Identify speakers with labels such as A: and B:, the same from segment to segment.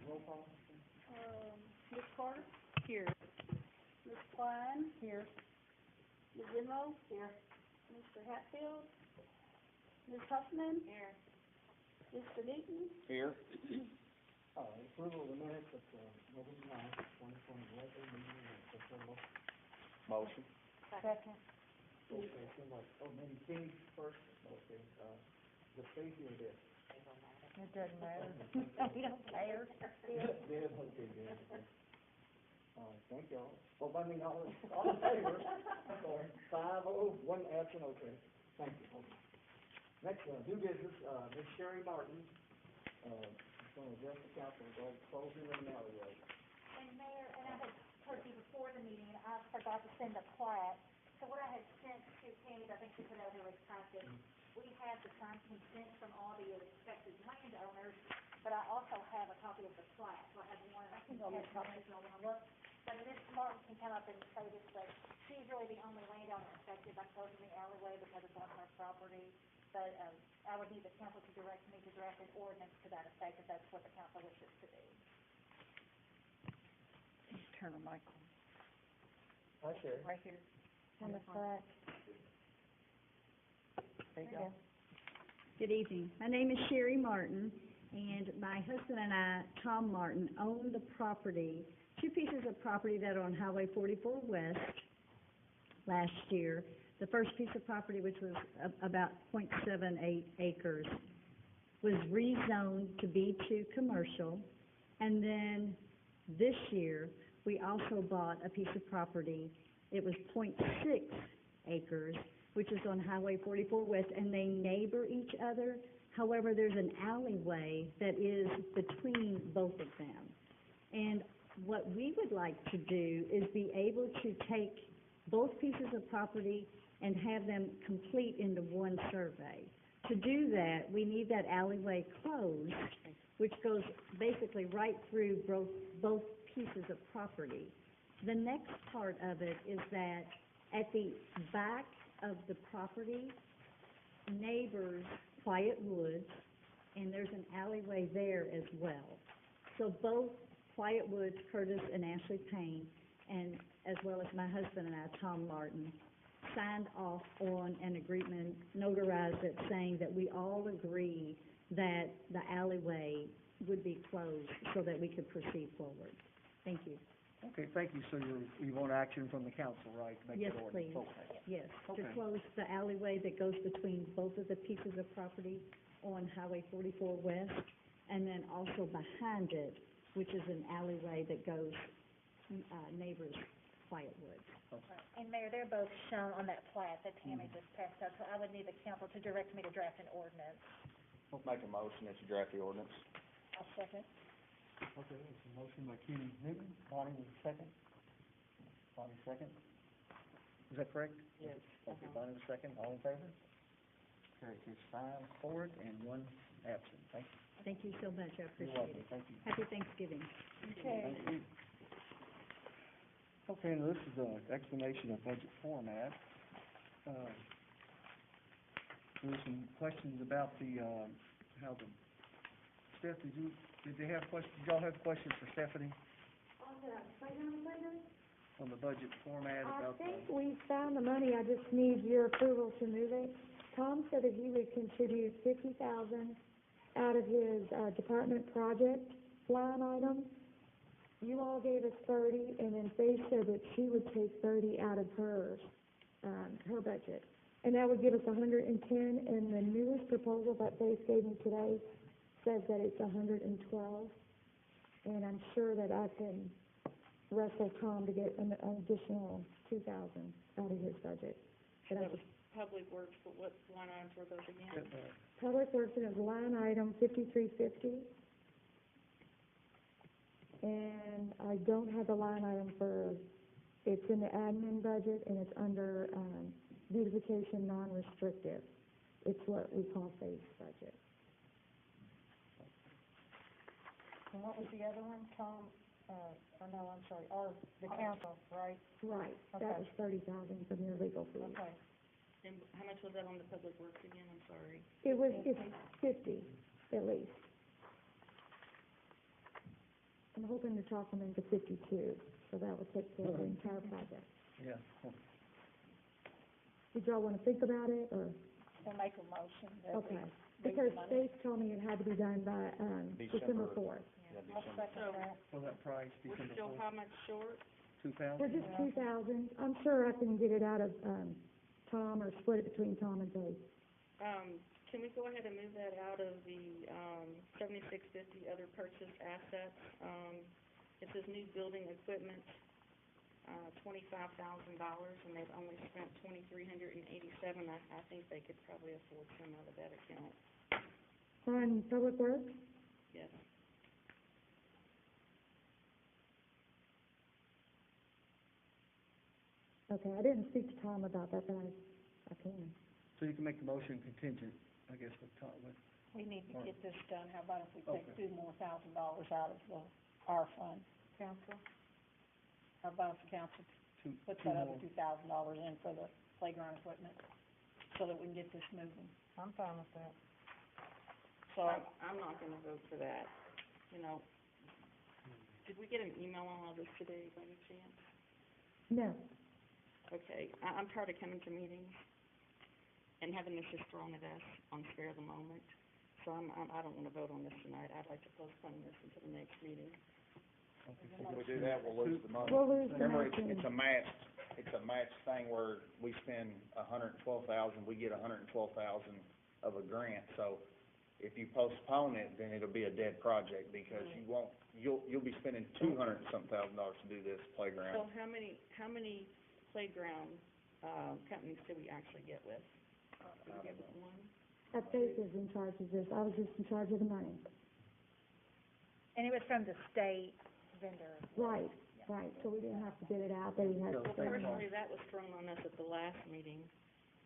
A: roll call?
B: Ms. Carter?
C: Here.
B: Ms. Klein?
C: Here.
B: Ms. Enroe? Here. Mr. Hatfield? Ms. Huffman?
C: Here.
B: Mr. Newton?
A: Here. Approval of the minutes of, November 9th, 2020, regular meeting of September. Motion.
C: Second.
A: Okay, so like, maybe Kenny first, okay, the Stacy or Deb?
C: It doesn't matter. We don't care.
A: Deb, okay, Deb. All right, thank y'all. Oh, I mean, all in favor? I'm sorry, 5-0, 1 absent, okay. Thank you, okay. Next, new business, Ms. Sherry Martin, is going to address the council regarding closing of an alleyway.
D: And Mayor, and I had told you before the meeting, and I forgot to send a plat. So what I had sent to Tammy, I think she put out her packet, we have the signed consent from all the affected landowners, but I also have a copy of the plat. So I have one, I can go ahead and copy this, and I'll look. But Ms. Martin can come up and say this, but she's really the only landowner affected by closing the alleyway because it's on her property. But, I would need the council to direct me to draft an ordinance to that effect, if that's what the council wishes to do.
C: Turn the mic on.
A: Hi, Sherry.
C: Right here.
D: On the plat.
C: There you go.
E: Good evening. My name is Sherry Martin, and my husband and I, Tom Martin, own the property, two pieces of property that are on Highway 44 West last year. The first piece of property, which was about .78 acres, was rezoned to B2 commercial. And then this year, we also bought a piece of property. It was .6 acres, which is on Highway 44 West, and they neighbor each other. However, there's an alleyway that is between both of them. And what we would like to do is be able to take both pieces of property and have them complete into one survey. To do that, we need that alleyway closed, which goes basically right through both pieces of property. The next part of it is that at the back of the property neighbors Quiet Woods, and there's an alleyway there as well. So both Quiet Woods, Curtis and Ashley Payne, and as well as my husband and I, Tom Martin, signed off on an agreement, notarized it, saying that we all agree that the alleyway would be closed so that we could proceed forward. Thank you.
A: Okay, thank you. So you want action from the council, right? to make
E: Yes,
A: that ordinance?
E: please.
A: Okay.
E: Yes, to
A: Okay.
E: close the alleyway that goes between both of the pieces of property on Highway 44 West, and then also behind it, which is an alleyway that goes, neighbors Quiet Woods.
D: And Mayor, they're both shown on that plat that Tammy just passed out, so I would need the council to direct me to draft an ordinance.
F: I'll make a motion that you draft the ordinance.
D: I'll second.
A: Okay, it's a motion by Kenny Newton, Bonnie was second. Bonnie second. Is that correct?
C: Yes.
A: Okay, Bonnie was second, all in favor? Okay, it's 5 for it and 1 absent. Thank you.
E: Thank you so much, I
A: You're
E: appreciate
A: welcome,
E: it.
A: thank you.
E: Happy Thanksgiving.
C: Okay.
A: Thank you. Okay, now this is an explanation of budget format. There's some questions about the, how the, Steph, did they have questions, did y'all have questions for Stephanie? On the budget format
G: I
A: about the?
G: think we found the money, I just need your approval to move it. Tom said that he would contribute $50,000 out of his, department project line item. You all gave us 30, and then Faith said that she would take 30 out of hers, her budget. And that would give us 110, and the newest proposal that Faith gave me today says that it's 112. And I'm sure that I can wrestle Tom to get an additional 2,000 out of his budget. But I was,
C: Public Works, what line items were those again?
G: Public Works is line item 5350. And I don't have the line item for, it's in the admin budget, and it's under, beautification non-restrictive. It's what we call Faith's budget.
D: And what was the other one, Tom? Or no, I'm sorry, or the council, right?
G: Right, that
D: Okay.
G: was 30,000 from your legal fees.
D: Okay.
C: And how much was that on the Public Works again? I'm sorry.
G: It's 50, at least. I'm hoping to talk them into 52, so that would take care of the entire project.
A: Yeah.
G: Did y'all wanna think about it, or,
C: We'll make a motion that we
G: okay?
C: move
G: Because
C: the money.
G: Faith told me it had to be done by, December
F: December.
G: 4th.
F: Yeah,
C: I'll
F: December.
C: second that.
A: For that price, December
B: Still
A: 4th,
B: how much short?
A: 2,000?
G: We're just 2,000, I'm sure I can get it out of, Tom, or split it between Tom and Faith.
B: Can we go ahead and move that out of the, 7650 other purchased assets? It says new building equipment, $25,000, and they've only spent $2,387. I think they could probably afford some out of that account,
G: On Public Works,
B: yes.
G: okay, I didn't speak to Tom about that, but I can.
A: So you can make the motion contingent, I guess, with Tom, with,
C: We need to get this done, how about if we take
A: Okay.
C: $2,000 more out of our fund, council? How about if the council
A: two
C: puts
A: two
C: that
A: more.
C: other $2,000 in for the playground equipment, so that we can get this moving?
H: I'm fine with that.
C: So,
B: I'm not gonna vote for that, you know. Did we get an email on all this today by any chance?
G: No,
B: Okay, I'm tired of coming to meetings and having this just thrown at us on the spur of the moment. So I don't wanna vote on this tonight. I'd like to postpone this until the next meeting.
F: If we do that, we'll lose the money.
G: we'll lose the
F: Remember,
G: matching.
F: it's a matched thing where we spend $112,000, we get $112,000 of a grant. So if you postpone it, then it'll be a dead project because you'll be spending $200-something thousand to do this playground.
B: So how many playground, companies do we actually get with? Do we get with one?
G: Faith is in charge of this, I was just in charge of the money.
C: and it was from the state vendor.
G: Right, right, so we didn't have to bid it out, they had
A: So
G: to
B: Well,
G: bring it.
B: personally, that was thrown on us at the last meeting.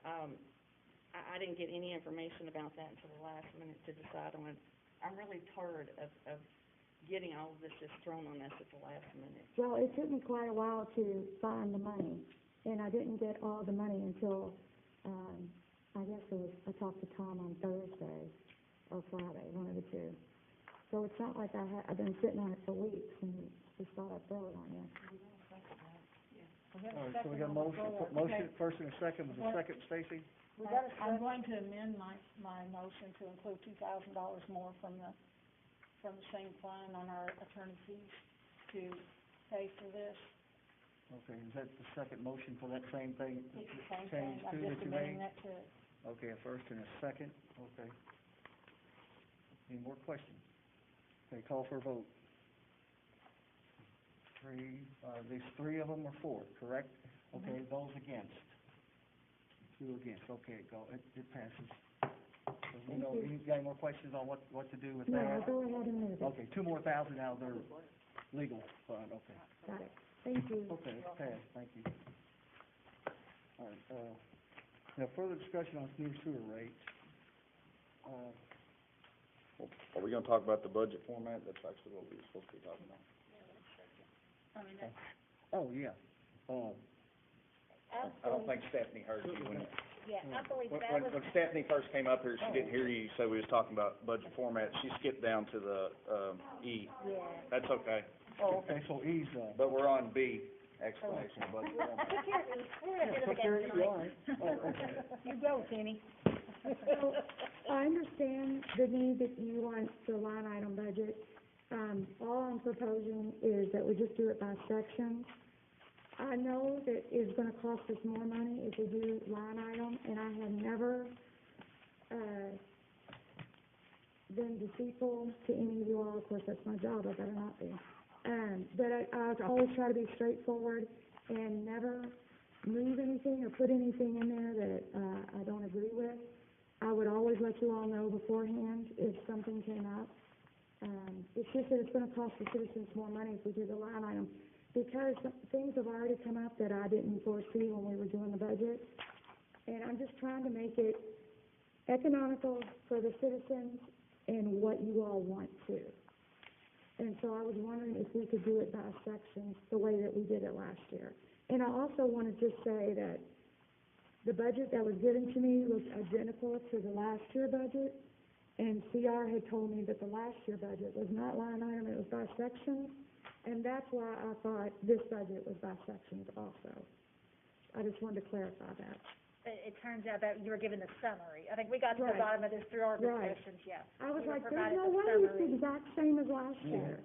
B: I didn't get any information about that until the last minute to decide on it. I'm really tired of getting all of this just thrown on us at the last minute.
G: Well, it took me quite a while to find the money, and I didn't get all the money until, I guess I talked to Tom on Thursday or Friday, one of the two. So it's not like I've been sitting on it for weeks and just thought I'd throw it on you.
C: We got
A: All
C: a
A: right, so we
C: second
A: got a
C: on the
A: motion,
C: floor.
A: motion,
C: Okay.
A: first and a second, was the
C: What?
A: second, Stacy?
C: We got a I'm going to amend my motion to include $2,000 more from the same fund on our attorney fees to pay for this.
A: Okay, is that the second motion for that same thing?
C: It's the same
A: Change
C: thing, I'm
A: to
C: just
A: that you
C: amending
A: made?
C: that to,
A: Okay, a first and a second, okay. Any more questions? Okay, call for a vote. There's three of them or four, correct? Okay, those against? Two against, okay, it passes. So, you got any more questions on what to do with
G: No,
A: that?
G: I'll go ahead and move it.
A: Okay, $2,000 more out of their legal fund, okay.
G: Got it, thank you.
A: Okay, it's passed, thank you. All right, now further discussion on new sewer rates.
F: Are we gonna talk about the budget format? That's actually what we were supposed to be talking about.
A: Oh, yeah,
F: I don't think Stephanie heard you when,
D: Yeah, I believe
F: when,
D: that
F: when
D: was,
F: when Stephanie first came up here, she didn't hear you say we was talking about budget format. She skipped down to the, E.
D: yeah.
F: That's okay.
A: oh, okay, so E's,
F: But we're on B, explanation of budget format.
D: Take care of these, we're gonna do
A: took
D: it
A: care
D: again
A: of you, all
D: tonight.
A: right. Oh, okay.
C: you go, Kenny.
G: So, I understand the need that you want the line item budget. All I'm proposing is that we just do it by sections. I know that it's gonna cost us more money if we do line item, and I have never, been deceitful to any of you all, of course, that's my job, I better not be. But I always try to be straightforward and never move anything or put anything in there that, I don't agree with. I would always let you all know beforehand if something came up. It's just that it's gonna cost the citizens more money if we do the line item, because things have already come up that I didn't foresee when we were doing the budget. And I'm just trying to make it economical for the citizens and what you all want to. And so I was wondering if we could do it by sections, the way that we did it last year. And I also want to just say that the budget that was given to me was identical to the last year budget, and CR had told me that the last year budget was not line item, it was by section. And that's why I thought this budget was by sections also. I just wanted to clarify that.
D: It turns out that you were given the summary. I think we got to the
G: Right.
D: bottom of this through our
G: Right.
D: discussions, yeah.
G: I was
D: You were
G: like, there's
D: provided
G: no
D: the
G: way it's the
D: summary.
G: exact same as last year.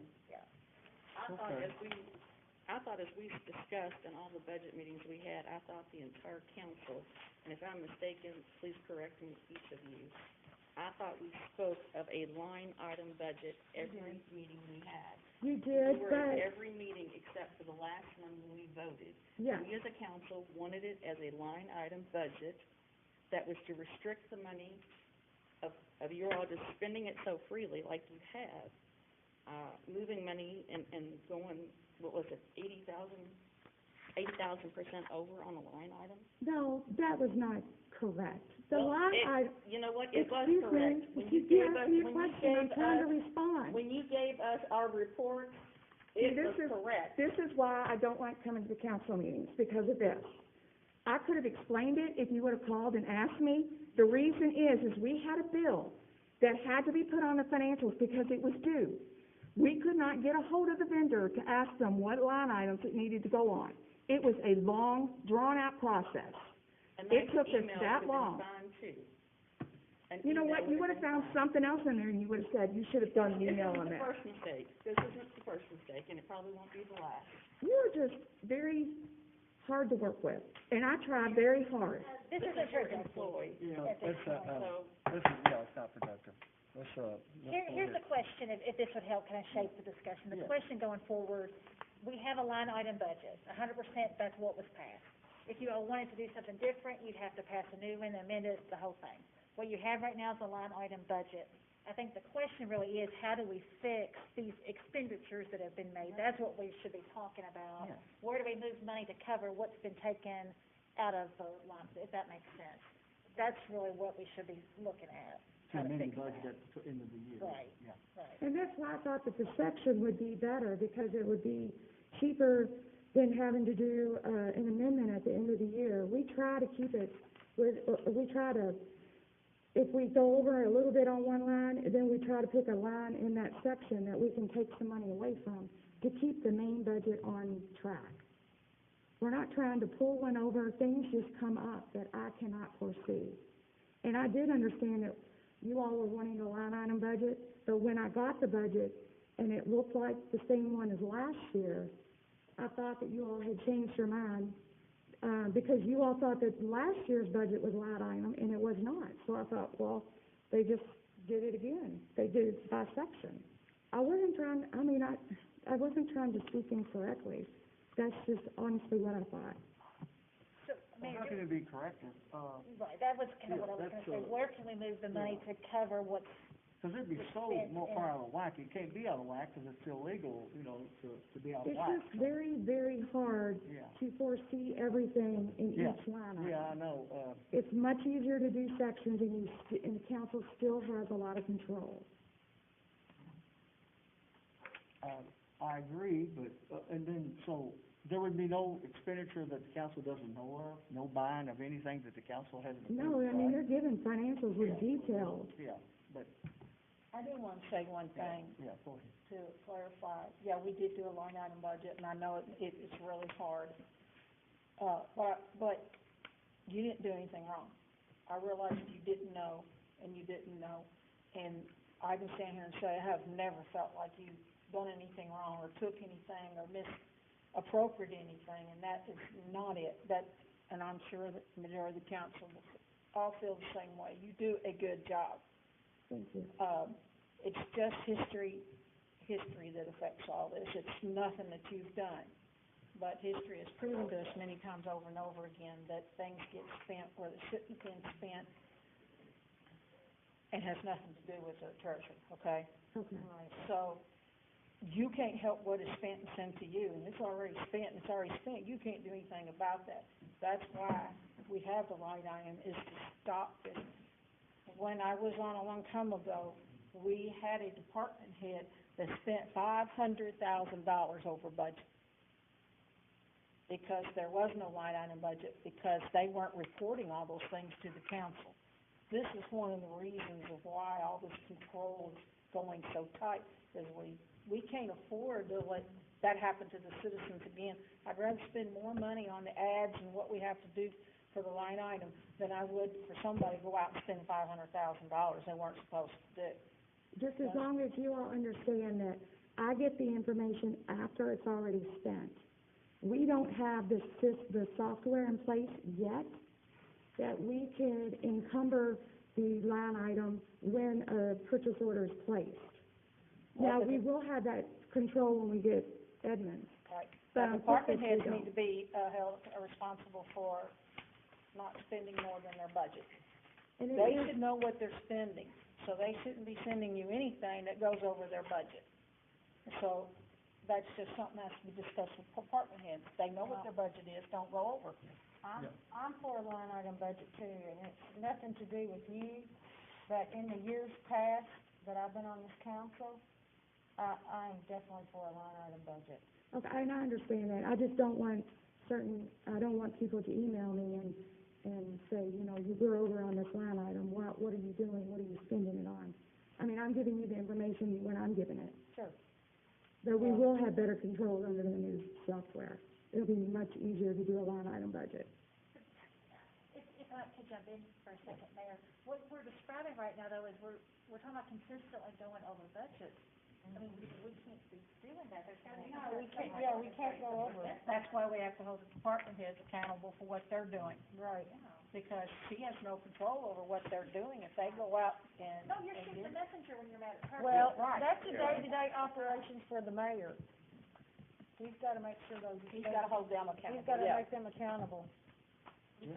B: I thought as we discussed in all the budget meetings we had, I thought the entire council, and if I'm mistaken, please correct me, each of you, I thought we spoke of a line item budget every meeting we had.
G: You did,
B: We were at
G: but,
B: every meeting except for the last one when we voted.
G: yeah,
B: We as a council wanted it as a line item budget that was to restrict the money of you all just spending it so freely like you have, moving money and going, what was it, 80,000% over on a line item?
G: no, that was not correct. The
B: Well,
G: line item,
B: you know what, it was
G: excuse
B: correct.
G: me,
B: When you
G: you
B: gave
G: asked
B: us,
G: me a
B: when you
G: question, I'm
B: gave
G: trying to
B: us,
G: respond.
B: when you gave us our reports,
G: See,
B: it
G: this
B: was
G: is-
B: correct.
G: This is why I don't like coming to the council meetings, because of this. I could have explained it if you would have called and asked me. The reason is we had a bill that had to be put on the financials because it was due. We could not get a hold of the vendor to ask them what line items it needed to go on. It was a long, drawn-out process.
B: And
G: it
B: that
G: took us
B: email
G: that
B: could have been
G: long.
B: signed too. An
G: You know
B: email
G: what, you would have found something else in there and you would have said, you should have done an email on
B: This isn't
G: that.
B: the first mistake. This isn't the first mistake, and it probably won't be the last.
G: You're just very hard to work with, and I try very hard.
D: This
B: This
D: isn't
B: is your
D: true.
B: employee,
H: You know,
D: At this
H: it's,
D: point.
B: so,
H: this is, yeah, it's not productive. Let's,
D: Here's the question, if this would help kind of shape the discussion. The
H: Yeah.
D: question going forward, we have a line item budget, 100%, that's what was passed. If you all wanted to do something different, you'd have to pass a new one, amend it, the whole thing. What you have right now is a line item budget. I think the question really is, how do we fix these expenditures that have been made? That's what we should be talking about.
H: Yeah.
D: Where do we move money to cover what's been taken out of the line, if that makes sense? That's really what we should be looking at.
H: to
D: how to
H: amend
D: fix
H: the budget
D: that.
H: at the end of the year.
D: Right.
H: Yeah.
D: Right.
G: And that's why I thought that the section would be better, because it would be cheaper than having to do, an amendment at the end of the year. We try to keep it if we go over a little bit on one line, then we try to pick a line in that section that we can take some money away from to keep the main budget on track. We're not trying to pull one over, things just come up that I cannot foresee. And I did understand that you all were wanting a line item budget, but when I got the budget and it looked like the same one as last year, I thought that you all had changed your mind, because you all thought that last year's budget was line item and it was not. So I thought, well, they just did it again. They did it by section. I wasn't trying to speak incorrectly. That's just honestly what I thought.
D: So,
H: Well,
D: Mayor,
H: how can it be corrected?
D: right, that was kind of
H: Yeah,
D: what I was
H: that's,
D: gonna say.
H: uh,
D: Where can we move the money to cover what's,
H: Cause it'd be so
D: Expense
H: more
D: and-
H: far out of whack, it can't be out of whack, cause it's illegal, you know, to be out of
G: It's
H: whack.
G: just very, very hard
H: Yeah,
G: to foresee everything in
H: Yeah.
G: each line item.
H: yeah, I know,
G: It's much easier to do sections and the council still has a lot of control.
H: I agree, but, and then, so, there would be no expenditure that the council doesn't know of, no buying of anything that the council hasn't approved,
G: No, I mean,
H: right?
G: they're given financials with details.
H: Yeah, but,
C: I do want to say one thing
H: yeah, go ahead.
C: to clarify. Yeah, we did do a line item budget, and I know it's really hard. But you didn't do anything wrong. I realized you didn't know, and you didn't know. And I can stand here and say, I have never felt like you've done anything wrong, or took anything, or misappropriated anything, and that is not it. And I'm sure that the majority of the council all feel the same way. You do a good job.
G: Thank you.
C: It's just history that affects all this. It's nothing that you've done. But history has proven to us many times over and over again that things get spent where they shouldn't have been spent, and has nothing to do with the treasury, okay?
G: Okay.
C: So, you can't help what is spent and sent to you, and it's already spent, and it's already spent. You can't do anything about that. That's why we have the line item, is to stop this. When I was on a long time ago, we had a department head that spent $500,000 over budget, because there was no line item budget, because they weren't reporting all those things to the council. This is one of the reasons of why all this control is going so tight, is we can't afford to let that happen to the citizens again. I'd rather spend more money on the ads and what we have to do for the line item than I would for somebody to go out and spend $500,000 they weren't supposed to do.
G: Just as long as you all understand that I get the information after it's already spent. We don't have the software in place yet that we could encumber the line item when a purchase order is placed. Now, we will have that control when we get Edmunds.
C: Right.
G: But
C: The department
G: unfortunately,
C: heads
G: we
C: need
G: don't.
C: to be, held responsible for not spending more than their budget.
G: And it
C: They
G: is-
C: should know what they're spending, so they shouldn't be sending you anything that goes over their budget. So, that's just something that has to be discussed with department heads. They know what their budget is, don't go over.
I: I'm for a line item budget too, and it's nothing to do with you, but in the years past that I've been on this council, I'm definitely for a line item budget.
G: Okay, and I understand that. I just don't want I don't want people to email me and say, you know, we're over on this line item, what are you doing, what are you spending it on? I mean, I'm giving you the information when I'm giving it.
C: Sure.
G: But we will have better control under the new software. It'll be much easier to do a line item budget.
D: If I could jump in for a second, Mayor, what we're describing right now, though, is we're talking about consistently going over budget. I mean, we can't be doing that, there's gotta be.
I: No, we can't go over it.
C: That's why we have to hold the department heads accountable for what they're doing.
I: Right.
C: Because she has no control over what they're doing. If they go out and.
D: No, you're
C: and
D: shooting the messenger when you're mad at her.
I: Well,
C: Right.
I: that's the day-to-day operations for the mayor. He's gotta make sure those.
C: He's gotta hold them accountable,
I: He's gotta
C: yeah.
I: make them accountable.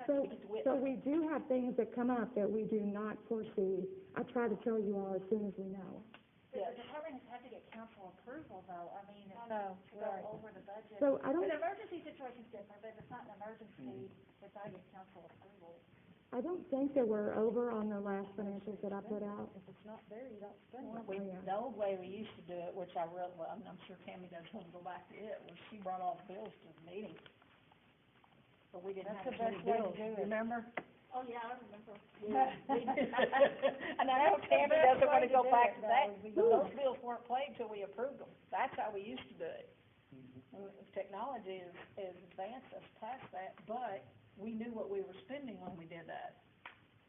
G: So we do have things that come up that we do not foresee. I try to tell you all as soon as we know.
D: The department has had to get council approval, though, I mean,
I: I know,
D: to
I: right.
D: go over the budget.
G: So I don't,
D: An emergency situation's different, but if it's not an emergency, it's gotta get council approval.
G: I don't think that we're over on the last financials that I put out.
I: If it's not there, you don't spend
C: Well,
I: it.
C: the old way we used to do it, which I really, well, I'm sure Tammy doesn't want to go back to it, was she brought all the bills to the meeting. But we didn't
I: That's
C: have
I: the
C: as many
I: best way to
C: bills,
I: do it.
C: remember?
D: Oh, yeah, I remember.
C: And I know Tammy doesn't want to go back to that,
I: That's the best way to do it,
C: but
I: though.
C: those bills weren't paid till we approved them. That's how we used to do it. And technology is advanced us past that, but we knew what we were spending when we did that.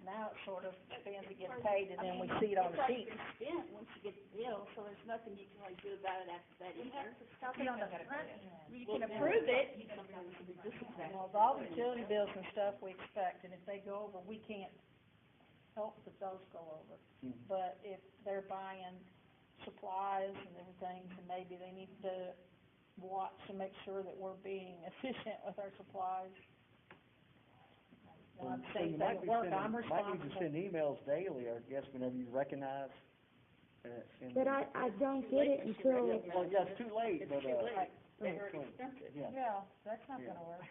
C: Now it's sort of spends to get paid, and then we see it on the sheet.
B: It's spent once you get the bill, so there's nothing you can really do about it after that
D: We
B: either.
D: have to stop it on the front end.
B: You can approve it, you can approve it to be this exact.
C: Well, all the utility bills and stuff we expect, and if they go over, we can't help that those go over. But if they're buying supplies and everything, then maybe they need to watch to make sure that we're being efficient with our supplies.
H: So
C: I'm
H: so
C: saying
H: you
C: that
H: might be
C: work,
H: sending,
C: I'm
H: might need to
C: responsible.
H: send emails daily, I guess, whenever you recognize, and.
G: But I don't get it until,
H: Yeah, well, yeah, it's too late, but,
B: It's too late,
C: Right.
B: they already spent it.
H: yeah,
I: Yeah, that's not
H: Yeah.
I: gonna work.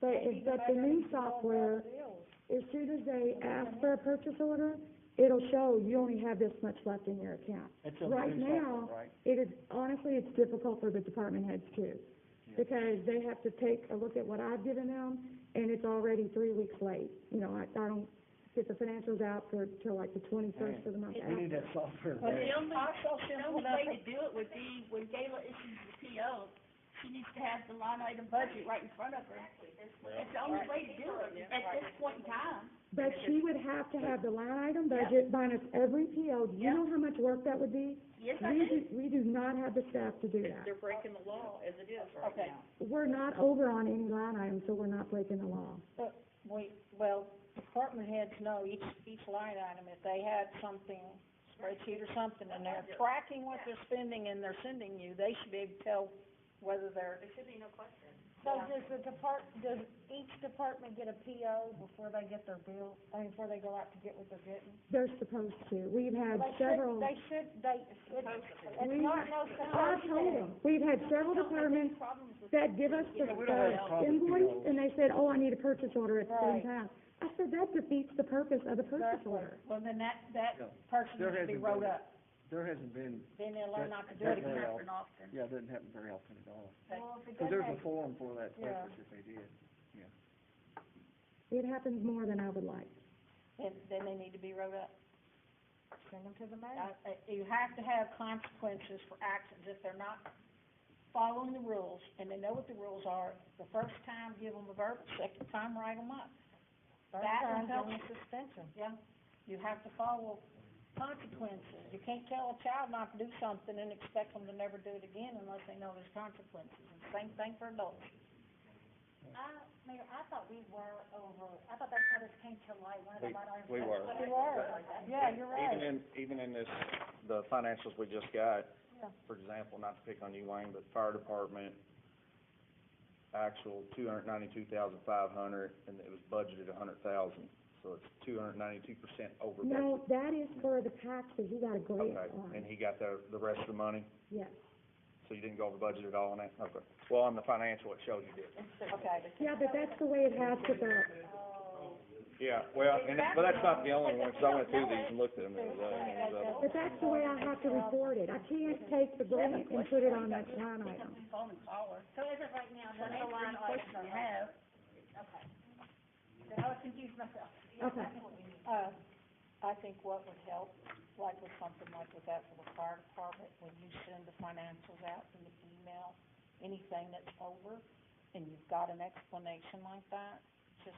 G: but
I: Maybe
G: the
I: mayor
G: new
I: needs to go over
G: software,
I: the bills.
G: as soon as they ask for a purchase order, it'll show you only have this much left in your account.
H: it's a
G: Right
H: new
G: now,
H: software, right?
G: it is, honestly, it's difficult for the department heads too, because they have to take a look at what I've given them, and it's already 3 weeks late. You know, I don't get the financials out till like the 21st of the month
H: We need
G: after.
H: that software,
C: But
H: right?
C: the only, also
B: The
C: simple
B: only
C: enough,
B: way to do it would be when Gayla issues the PO, she needs to have the line item budget right in front of her. It's the only way to do it at this point in time.
G: But she would have to have the line item budget minus every PO. Do you know how much work that would be?
B: Yes, I do.
G: We do not have the staff to do that.
B: They're breaking the law as it is right
C: Okay.
B: now.
G: We're not over on any line item, so we're not breaking the law.
C: well, department heads know each line item, if they had something, spreadsheet or something, and they're tracking what they're spending and they're sending you, they should be able to tell whether they're,
B: There should be no question.
I: So does each department get a PO before they get their bill, before they go out to get what they're getting?
G: They're supposed to. We've had
I: It's
G: several,
I: not no
G: I've told them, we've had several departments that give us the
H: we don't have a problem with
G: invoice,
H: POs.
G: and they said, oh, I need a purchase order at the same
I: Right.
G: time. I said, that defeats the purpose of the purchase
I: Exactly.
G: order.
C: well, then that
H: Yeah.
C: person
H: There
C: needs to be
H: hasn't
C: wrote
H: been-
C: up.
H: There hasn't been,
C: Then they'll learn not to do
H: That-
C: it
H: that
C: again.
H: very
B: Often.
H: yeah, it doesn't happen very often at all.
I: Well, if it
H: Cause
I: doesn't
H: there's a
I: have-
H: forum for that
I: Yeah.
H: purpose if they did.
G: It happens more than I would like.
C: And then they need to be wrote up.
I: Send them to the mayor.
C: You have to have consequences for actions. If they're not following the rules, and they know what the rules are, the first time, give them a verbal, second time, write them up.
I: Third
C: That will
I: time's
C: help.
I: on suspension.
C: Yeah, you have to follow consequences. You can't tell a child not to do something and expect them to never do it again unless they know there's consequences. And same thing for adults.
D: Mayor, I thought we were over, I thought that's how this came to light, one of the line items.
F: We were.
C: You are, yeah, you're right.
F: Even in this, the financials we just got,
C: Yeah.
F: for example, not to pick on you, Wayne, but fire department, actual $292,500, and it was budgeted $100,000, so it's 292% over budget.
G: No, that is for the patch that he got a grant
F: Okay,
G: on,
F: and he got the rest of the money,
G: yes.
F: so you didn't go over budget at all on that? Okay. Well, on the financial, it showed you did.
C: Okay.
G: Yeah, but that's the way it has to go.
F: Yeah, well, but that's not the only one, 'cause I went through these and looked at them, there was others.
G: But that's the way I have to report it. I can't take the grant and put it on that line item.
C: Phone and call her.
D: So as of right now, none of the line items are. Okay. Then I was confused myself.
G: Okay.
C: I think what would help, like with something like with that for the fire department, when you send the financials out in the email, anything that's over, and you've got an explanation like that, just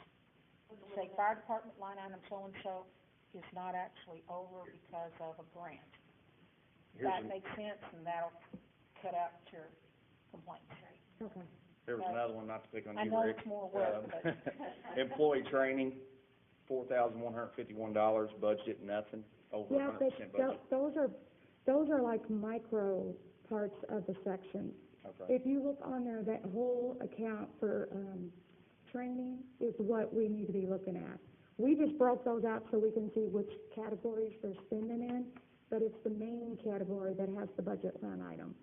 C: say fire department line item so-and-so is not actually over because of a grant. That makes sense, and that'll cut out your complaints.
G: Okay.
F: There was another one, not to pick on
C: I
F: you,
C: know
F: Rick.
C: it's more work, but.
F: Employee training, $4,151, budget, nothing, over
G: Yeah,
F: 100%
G: but
F: budget.
G: those are like micro parts of the section.
F: Okay.
G: If you look on there, that whole account for, training is what we need to be looking at. We just broke those out so we can see which categories they're spending in, but it's the main category that has the budget line item.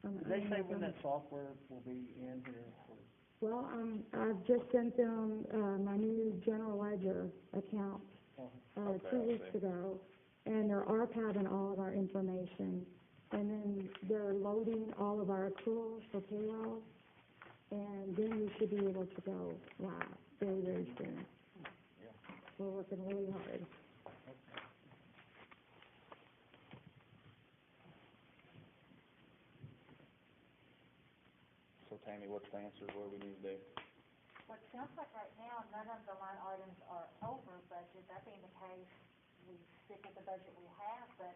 H: Did they say when that software will be in here for?
G: Well, I've just sent them, my new general ledger account,
F: Okay,
G: 2
F: I
G: weeks
F: see.
G: ago, and they're archiving all of our information. And then they're loading all of our accruals for payroll, and then we should be able to go live very, very soon. We're working really hard.
F: So Tammy, what's the answer, what do we need to do?
D: Well, it sounds like right now, none of the line items are over budget. That being the case, we stick with the budget we have, but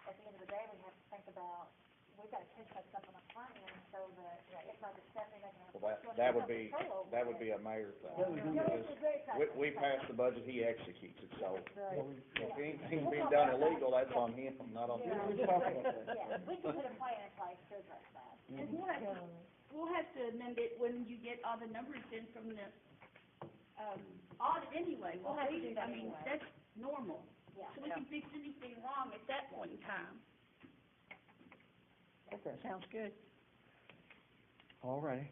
D: at the end of the day, we have to think about, we've got to catch that stuff on the front end so that it's not just Stephanie making a.
F: Well, that would be a mayor thing. Because we pass the budget, he executes it, so if anything's being done illegal, that's on him, not on me.
D: Yeah, we can put a plan in place to address that.
B: And we'll have to amend it when you get all the numbers in from the, audit anyway.
D: We'll have to do that
B: I mean,
D: anyway.
B: that's normal.
D: Yeah.
B: So we can fix anything wrong at that point in time.
H: Okay.
C: Sounds good.
H: All righty.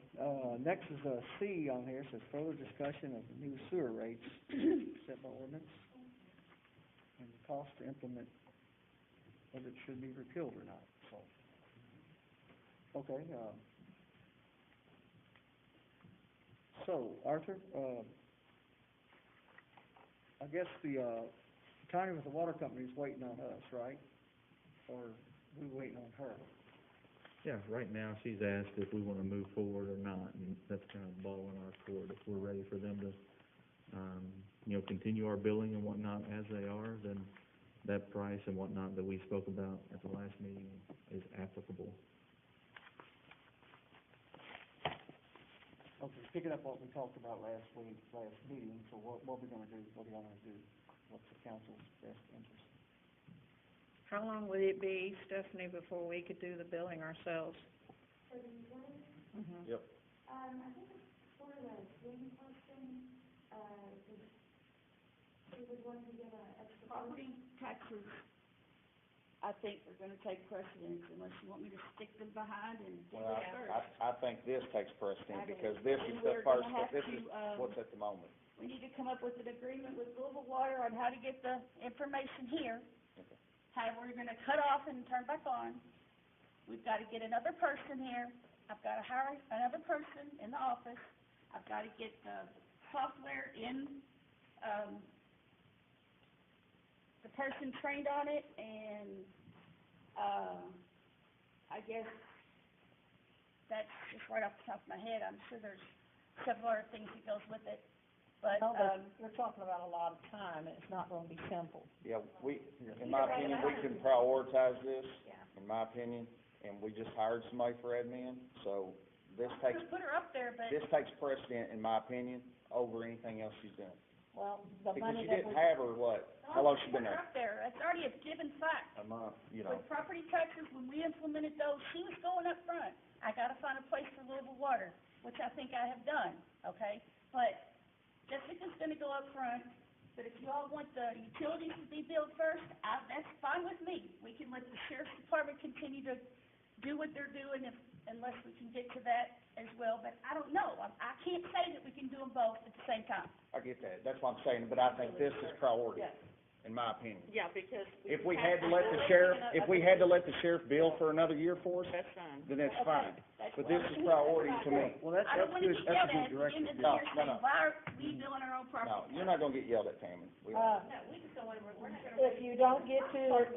H: Next is a C on here, says further discussion of the new sewer rates set by ordinance and the cost to implement whether it should be repealed or not, so. Okay, so, Arthur, I guess the, county with the water company is waiting on us, right? Or we waiting on her?
J: Yeah, right now, she's asked if we wanna move forward or not, and that's kind of the ball in our court. If we're ready for them to, continue our billing and whatnot as they are, then that price and whatnot that we spoke about at the last meeting is applicable.
H: Okay, picking up what we talked about last meeting, so what we gonna do, what do y'all wanna do? What's the council's best interest?
C: How long would it be, Stephanie, before we could do the billing ourselves?
G: For the utilities,
C: Mm-hmm.
F: Yep.
G: I think it's for the green person, we would want to get a extra.
B: Property taxes, I think are gonna take precedence unless you want me to stick them behind and do
F: Well,
B: it first.
F: I think this takes precedent,
B: I do.
F: because this is
B: And
F: the
B: we're gonna
F: first,
B: have
F: this
B: to,
F: is what's at the moment.
B: We need to come up with an agreement with Louisville Water on how to get the information here.
F: Okay.
B: How we're gonna cut off and turn back on. We've gotta get another person here. I've gotta hire another person in the office. I've gotta get the software in, the person trained on it, and,
K: I guess that's just right off the top of my head. I'm sure there's several other things that goes with it, but,
C: No, but you're talking about a lot of time, and it's not gonna be simple.
F: Yeah, in my opinion, we can prioritize this, in my opinion, and we just hired somebody for admin, so this
K: I'm
F: takes,
K: gonna put her up there, but.
F: this takes precedent, in my opinion, over anything else she's done.
C: Well, the
F: Because
C: money
F: you
C: that
F: didn't
C: we,
F: have her, what, how long she been
K: Put her
F: there?
K: up there. That's already a given fact.
F: A month, you know.
K: With property taxes, when we implemented those, she was going up front. I gotta find a place for Louisville Water, which I think I have done, okay? But Jessica's gonna go up front, but if you all want the utilities to be billed first, that's fine with me. We can let the sheriff's department continue to do what they're doing unless we can get to that as well, but I don't know. I can't say that we can do them both at the same time.
F: I get that, that's what I'm saying, but I think this is priority, in my opinion.
B: Yeah, because.
F: If we had to let the sheriff, if we had to let the sheriff bill for another year for us,
B: That's fine.
F: then that's fine.
K: That's
F: But
K: what
F: this
K: I'm
F: is
K: saying.
F: priority to me.
H: Well, that's
K: I don't wanna
H: good,
K: get
H: that's
K: yelled
H: a
K: at
H: good
K: at the
H: direction.
K: end of the
F: No,
K: year
F: no,
K: saying,
F: no.
K: why are we billing our own property?
F: No, you're not gonna get yelled at, Tammy. We
C: uh,
F: are.
C: if you don't get to,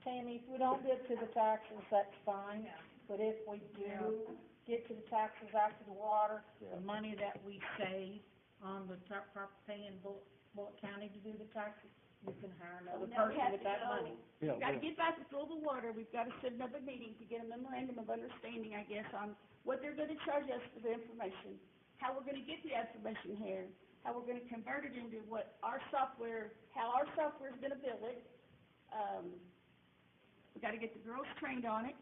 C: Tammy, if we don't get to the taxes, that's fine. But if we do get to the taxes after the water, the money that we save on the paying Bullitt County to do the taxes, you can hire another
K: Now we
C: person
K: have
C: with
K: to
C: that
K: go.
C: money.
H: Yeah,
K: We've gotta
H: well,
K: get back with Louisville Water, we've gotta set another meeting to get a memorandum of understanding, I guess, on what they're gonna charge us for the information, how we're gonna get the information here, how we're gonna convert it into what our software, how our software's gonna bill it. We gotta get the girls trained on it.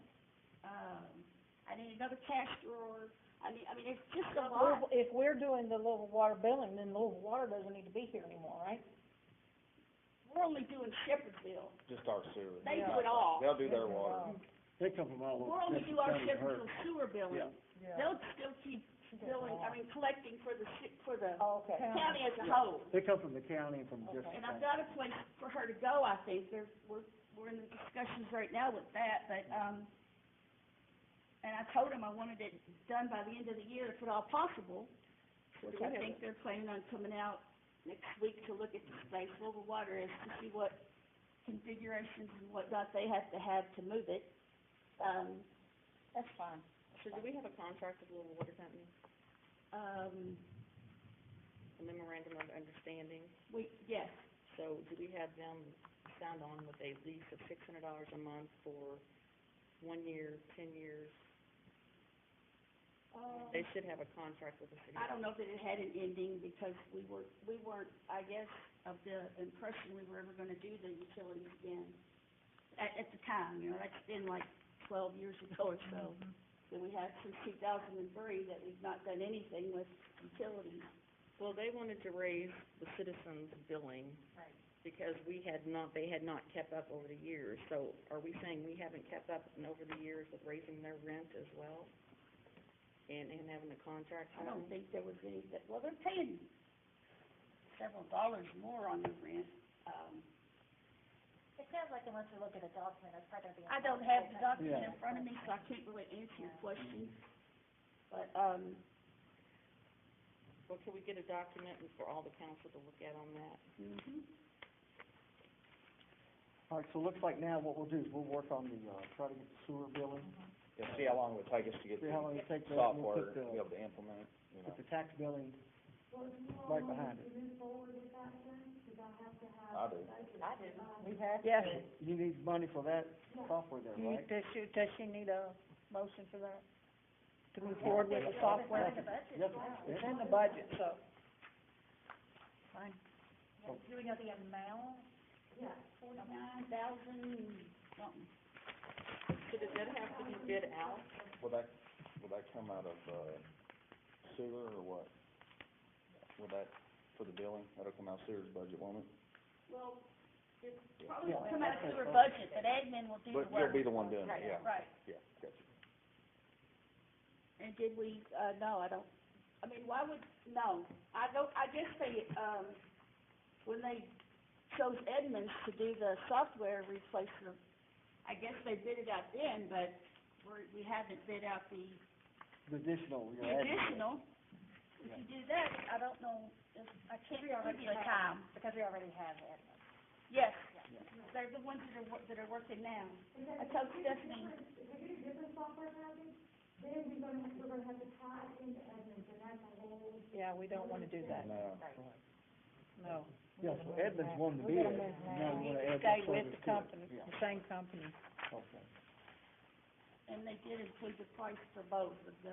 K: I need another cash drawer. I mean, it's just a lot.
C: If we're doing the Louisville Water billing, then Louisville Water doesn't need to be here anymore, right?
K: We're only doing Shepherdville.
F: Just our sewer.
K: They do it all.
F: They'll do their water.
H: they come from all over.
K: We'll only do our Shepherdville sewer billing.
H: Yeah.
K: They'll still keep billing, collecting for the
C: Oh, okay.
K: county as a whole.
H: They come from the county and from just.
K: And I've got a place for her to go, I think. We're in the discussions right now with that, but, and I told them I wanted it done by the end of the year if at all possible, which I think they're planning on coming out next week to look at the space Louisville Water is to see what configurations and whatnot they have to move it.
C: That's fine.
B: So do we have a contract with Louisville Water Company, a memorandum of understanding?
K: Yes,
B: So do we have them signed on with a lease of $600 a month for 1 year, 10 years? They should have a contract with the city.
K: I don't know that it had an ending because we weren't, I guess, of the impression we were ever gonna do the utilities again. At the time, you know, that's been like 12 years ago or so. That we had since 2003 that we've not done anything with utilities.
B: Well, they wanted to raise the citizens' billing.
K: Right.
B: Because they had not kept up over the years. So are we saying we haven't kept up over the years with raising their rent as well? And having a contract
K: I
B: with
K: don't
B: them?
K: think there was any, well, they're paying several dollars more on their rent.
D: It sounds like unless you look at a document, that's probably gonna be.
K: I don't have the
D: impossible.
K: document in front of me, so I can't really answer your question. But,
B: Well, can we get a document and for all the council to look at on that?
H: All right, so it looks like now what we'll do is we'll work on the, try to get the sewer billing,
F: Yeah, see how long it would take us to get
H: see
F: the
H: how long it takes, we'll
F: software,
H: put
F: to be
H: the,
F: able to implement it, you know.
H: put the tax billing right behind it.
F: I do.
C: We have.
I: Yes.
H: You need money for that software there, right?
C: Does she need a motion for that? To move forward with the software?
H: Yes,
C: It's in the budget, so. Fine.
D: Do we know the amount?
K: $49,000 something.
B: So does that have to be bid out?
F: Will that come out of, sewer or what? Will that, for the billing, that'll come out of sewer's budget, won't it?
K: Well, it probably
H: Yeah,
K: won't come out of
H: okay,
K: sewer
H: so-
K: budget, but admin will do the
F: But
K: work.
F: you'll be the one doing it, yeah.
K: Right.
F: Yeah, gotcha.
K: And did we, no, I guess they, when they chose Edmonds to do the software replacement, I guess they bid it out then, but we haven't bid out the
H: The
K: additional. If you do that, I don't know, I can't give you a time.
D: Because we already have it.
K: Yes, They're the ones that are working now. I told Stephanie,
C: Yeah, we don't wanna do that.
F: No.
C: No.
H: Yeah, so Edmonds wanted to be
C: We're
H: it.
C: gonna move
H: Now
C: that.
H: we
C: We
H: wanna
C: need
H: add
C: to
H: that
C: stay with
H: service
C: the
H: to it.
C: company,
H: Yeah,
C: the same company.
H: okay.
K: and they did include the price for both of the,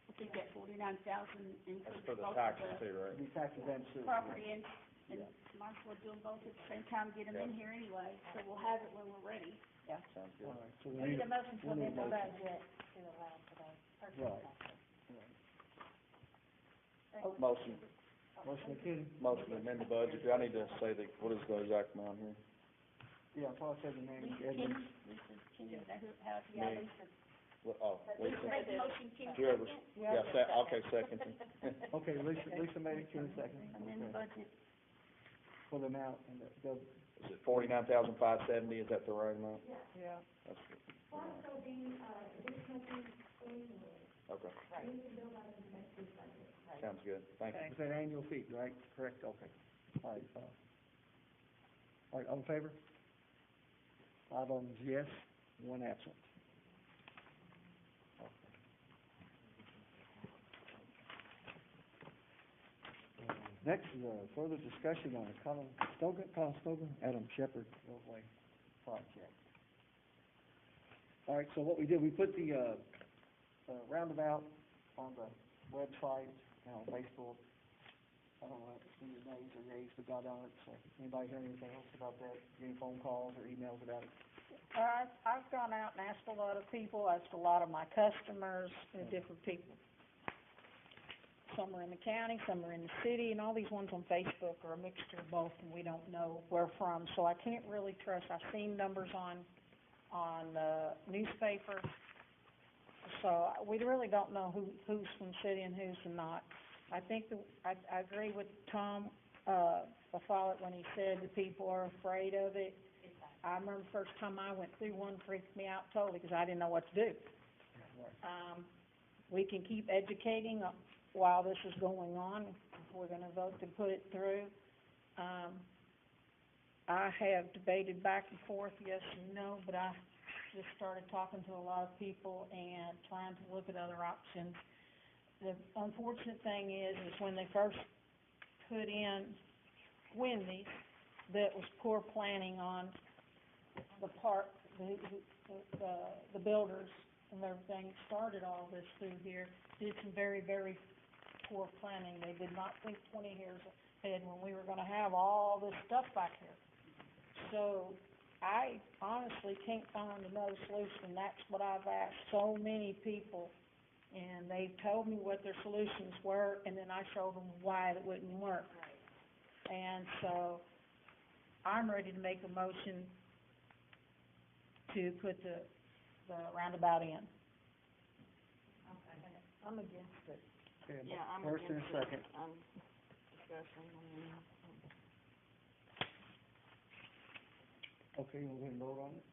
K: I think that 49,000
F: That's
K: includes
F: for the
K: both of
F: taxes
K: the
F: too, right?
H: It'd be taxes and sewer.
K: property and
H: Yeah.
K: might as well do them both at the same time, get them in here anyway, so we'll have it when we're ready. Yeah.
F: Sounds
H: All
F: good.
H: right, so
D: We
H: we
D: need
H: need,
D: a motion to
H: we need a
D: amend the
H: motion.
D: budget to allow for those
H: Right.
D: purchases.
F: Motion,
H: Motion McKinney?
F: motion to amend the budget. Do I need to say the, what is the exact amount here?
H: Yeah, I thought I said the name,
K: Lisa
H: Edmonds.
K: Kenny, is that who, how,
D: Yeah,
F: Me.
D: Lisa.
F: Oh,
K: Lisa
F: Lisa.
K: made the motion, Kenny
F: Whoever,
K: second,
F: yeah, okay, second.
H: Okay, Lisa made it, Kenny second.
K: amend the
H: Okay.
K: budget.
H: For the amount, and the,
F: Is it 49,570? Is that the right amount?
C: Yeah.
F: That's good. Okay. Sounds good. Thank you.
C: Okay.
H: is that annual fee, right? Correct, okay. All right, all in favor? 5 of them yes, 1 absent. Next is further discussion on the Conestoga, Adam Shepherd roadway project. All right, so what we did, we put the roundabout on the website, and on Facebook. I don't know if it's any nays or yays that got on it, so anybody hear anything else about that? Any phone calls or emails about it?
C: I've gone out and asked a lot of people, asked a lot of my customers, and different people. Some are in the county, some are in the city, and all these ones on Facebook are a mixture of both, and we don't know where from, so I can't really trust. I've seen numbers on the newspaper, so we really don't know who's from the city and who's not. I think I agree with Tom, Follett when he said the people are afraid of it. I remember the first time I went through one, freaked me out totally, because I didn't know what to do. We can keep educating while this is going on, if we're gonna vote to put it through. I have debated back and forth, yes and no, but I just started talking to a lot of people and trying to look at other options. The unfortunate thing is when they first put in Wendy's, that was poor planning on the part, the builders and everything started all this through here, did some very, very poor planning. They did not think 20 years ahead when we were gonna have all this stuff back here. So, I honestly can't find another solution. That's what I've asked so many people, and they've told me what their solutions were, and then I showed them why it wouldn't work. And so, I'm ready to make a motion to put the roundabout in. I'm against it.
H: Okay,
B: Yeah, I'm
H: first and a
B: against it.
H: second.
B: Discussion,
H: Okay, we'll go ahead and vote on it?